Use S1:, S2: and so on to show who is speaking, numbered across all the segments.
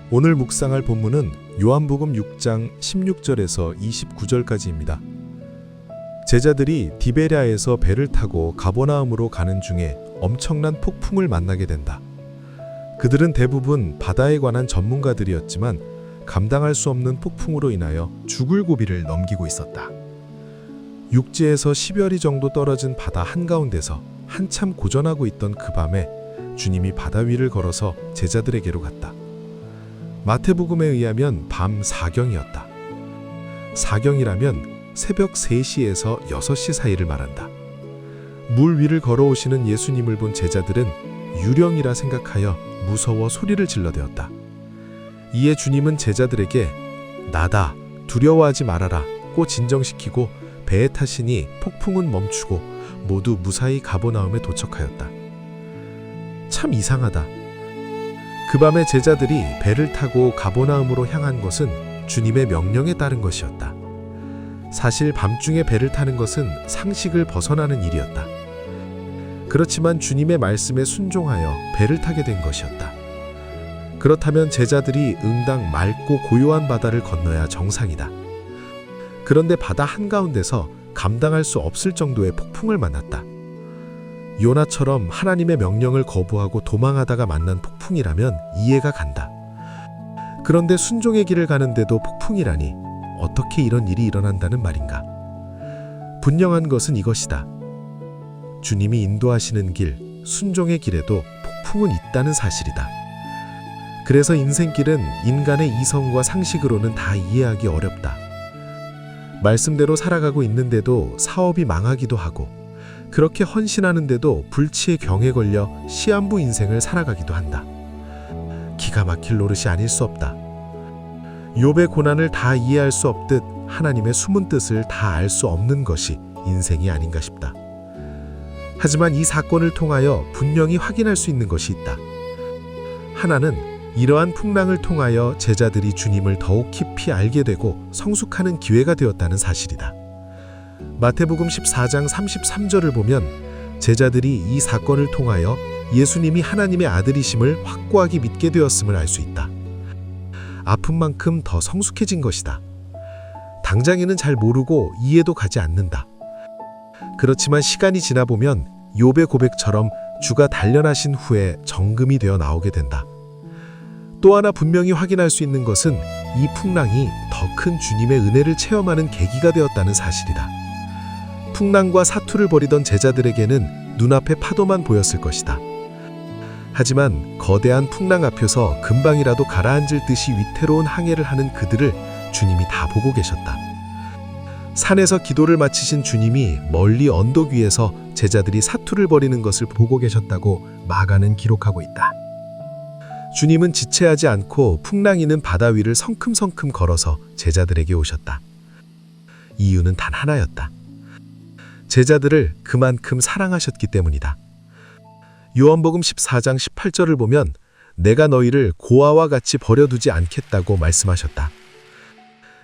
S1: 오늘 묵상할 본문은 요한복음 6장 16절에서 29절까지입니다. 제자들이 디베랴에서 배를 타고 가버나움으로 가는 중에 엄청난 폭풍을 만나게 된다. 그들은 대부분 바다에 관한 전문가들이었지만 감당할 수 없는 폭풍으로 인하여 죽을 고비를 넘기고 있었다. 육지에서 10여리 정도 떨어진 바다 한가운데서 한참 고전하고 있던 그 밤에 주님이 바다 위를 걸어서 제자들에게로 갔다. 마태복음에 의하면 밤 4경이었다. 4경이라면 새벽 3시에서 6시 사이를 말한다. 물 위를 걸어오시는 예수님을 본 제자들은 유령이라 생각하여 무서워 소리를 질러대었다. 이에 주님은 제자들에게 나다, 두려워하지 말아라 고 진정시키고 배에 타시니 폭풍은 멈추고 모두 무사히 가버나움에 도착하였다. 참 이상하다. 그 밤에 제자들이 배를 타고 가버나움으로 향한 것은 주님의 명령에 따른 것이었다. 사실 밤중에 배를 타는 것은 상식을 벗어나는 일이었다. 그렇지만 주님의 말씀에 순종하여 배를 타게 된 것이었다. 그렇다면 제자들이 응당 맑고 고요한 바다를 건너야 정상이다. 그런데 바다 한가운데서 감당할 수 없을 정도의 폭풍을 만났다. 요나처럼 하나님의 명령을 거부하고 도망하다가 만난 폭풍이라면 이해가 간다. 그런데 순종의 길을 가는데도 폭풍이라니 어떻게 이런 일이 일어난다는 말인가? 분명한 것은 이것이다. 주님이 인도하시는 길, 순종의 길에도 폭풍은 있다는 사실이다. 그래서 인생길은 인간의 이성과 상식으로는 다 이해하기 어렵다. 말씀대로 살아가고 있는데도 사업이 망하기도 하고 그렇게 헌신하는데도 불치의 경에 걸려 시한부 인생을 살아가기도 한다. 기가 막힐 노릇이 아닐 수 없다. 욥의 고난을 다 이해할 수 없듯 하나님의 숨은 뜻을 다 알 수 없는 것이 인생이 아닌가 싶다. 하지만 이 사건을 통하여 분명히 확인할 수 있는 것이 있다. 하나는 이러한 풍랑을 통하여 제자들이 주님을 더욱 깊이 알게 되고 성숙하는 기회가 되었다는 사실이다. 마태복음 14장 33절을 보면 제자들이 이 사건을 통하여 예수님이 하나님의 아들이심을 확고하게 믿게 되었음을 알 수 있다. 아픈 만큼 더 성숙해진 것이다. 당장에는 잘 모르고 이해도 가지 않는다. 그렇지만 시간이 지나보면 욥의 고백처럼 주가 단련하신 후에 정금이 되어 나오게 된다. 또 하나 분명히 확인할 수 있는 것은 이 풍랑이 더 큰 주님의 은혜를 체험하는 계기가 되었다는 사실이다. 풍랑과 사투를 벌이던 제자들에게는 눈앞에 파도만 보였을 것이다. 하지만 거대한 풍랑 앞에서 금방이라도 가라앉을 듯이 위태로운 항해를 하는 그들을 주님이 다 보고 계셨다. 산에서 기도를 마치신 주님이 멀리 언덕 위에서 제자들이 사투를 벌이는 것을 보고 계셨다고 마가는 기록하고 있다. 주님은 지체하지 않고 풍랑이는 바다 위를 성큼성큼 걸어서 제자들에게 오셨다. 이유는 단 하나였다. 제자들을 그만큼 사랑하셨기 때문이다. 요한복음 14장 18절을 보면 내가 너희를 고아와 같이 버려두지 않겠다고 말씀하셨다.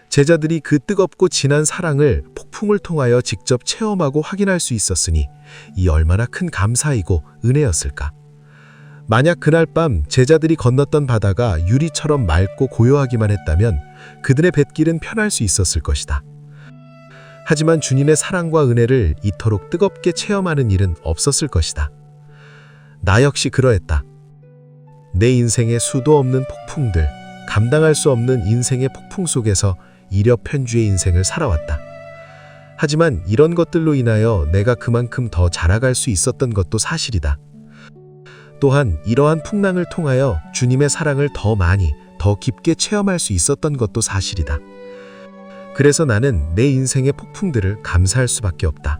S1: 제자들이 그 뜨겁고 진한 사랑을 폭풍을 통하여 직접 체험하고 확인할 수 있었으니 이 얼마나 큰 감사이고 은혜였을까. 만약 그날 밤 제자들이 건넜던 바다가 유리처럼 맑고 고요하기만 했다면 그들의 뱃길은 편할 수 있었을 것이다. 하지만 주님의 사랑과 은혜를 이토록 뜨겁게 체험하는 일은 없었을 것이다. 나 역시 그러했다. 내 인생의 수도 없는 폭풍들, 감당할 수 없는 인생의 폭풍 속에서 이력편주의 인생을 살아왔다. 하지만 이런 것들로 인하여 내가 그만큼 더 자라갈 수 있었던 것도 사실이다. 또한 이러한 풍랑을 통하여 주님의 사랑을 더 많이, 더 깊게 체험할 수 있었던 것도 사실이다. 그래서 나는 내 인생의 폭풍들을 감사할 수밖에 없다.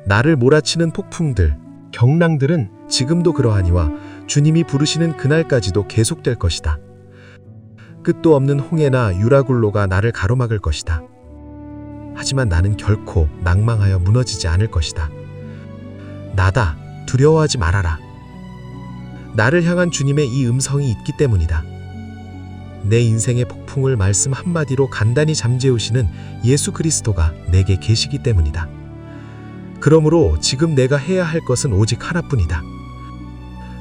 S1: 나를 몰아치는 폭풍들, 경랑들은 지금도 그러하니와 주님이 부르시는 그날까지도 계속될 것이다. 끝도 없는 홍해나 유라굴로가 나를 가로막을 것이다. 하지만 나는 결코 낭망하여 무너지지 않을 것이다. 나다, 두려워하지 말아라. 나를 향한 주님의 이 음성이 있기 때문이다. 내 인생의 폭풍을 말씀 한마디로 간단히 잠재우시는 예수 그리스도가 내게 계시기 때문이다. 그러므로 지금 내가 해야 할 것은 오직 하나뿐이다.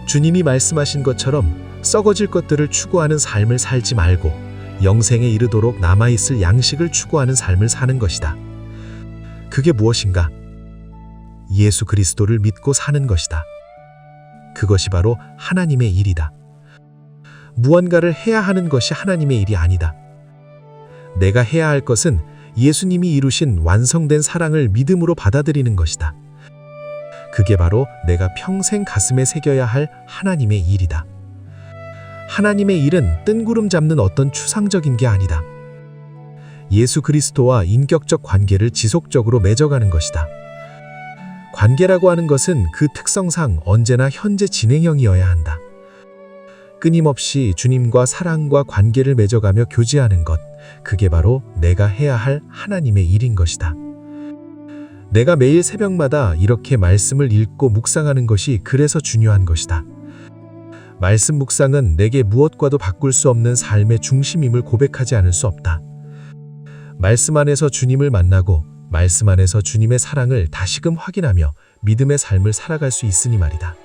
S1: 주님이 말씀하신 것처럼 썩어질 것들을 추구하는 삶을 살지 말고 영생에 이르도록 남아있을 양식을 추구하는 삶을 사는 것이다. 그게 무엇인가? 예수 그리스도를 믿고 사는 것이다. 그것이 바로 하나님의 일이다. 무언가를 해야 하는 것이 하나님의 일이 아니다. 내가 해야 할 것은 예수님이 이루신 완성된 사랑을 믿음으로 받아들이는 것이다. 그게 바로 내가 평생 가슴에 새겨야 할 하나님의 일이다. 하나님의 일은 뜬구름 잡는 어떤 추상적인 게 아니다. 예수 그리스도와 인격적 관계를 지속적으로 맺어가는 것이다. 관계라고 하는 것은 그 특성상 언제나 현재 진행형이어야 한다. 끊임없이 주님과 사랑과 관계를 맺어가며 교제하는 것, 그게 바로 내가 해야 할 하나님의 일인 것이다. 내가 매일 새벽마다 이렇게 말씀을 읽고 묵상하는 것이 그래서 중요한 것이다. 말씀 묵상은 내게 무엇과도 바꿀 수 없는 삶의 중심임을 고백하지 않을 수 없다. 말씀 안에서 주님을 만나고 말씀 안에서 주님의 사랑을 다시금 확인하며 믿음의 삶을 살아갈 수 있으니 말이다.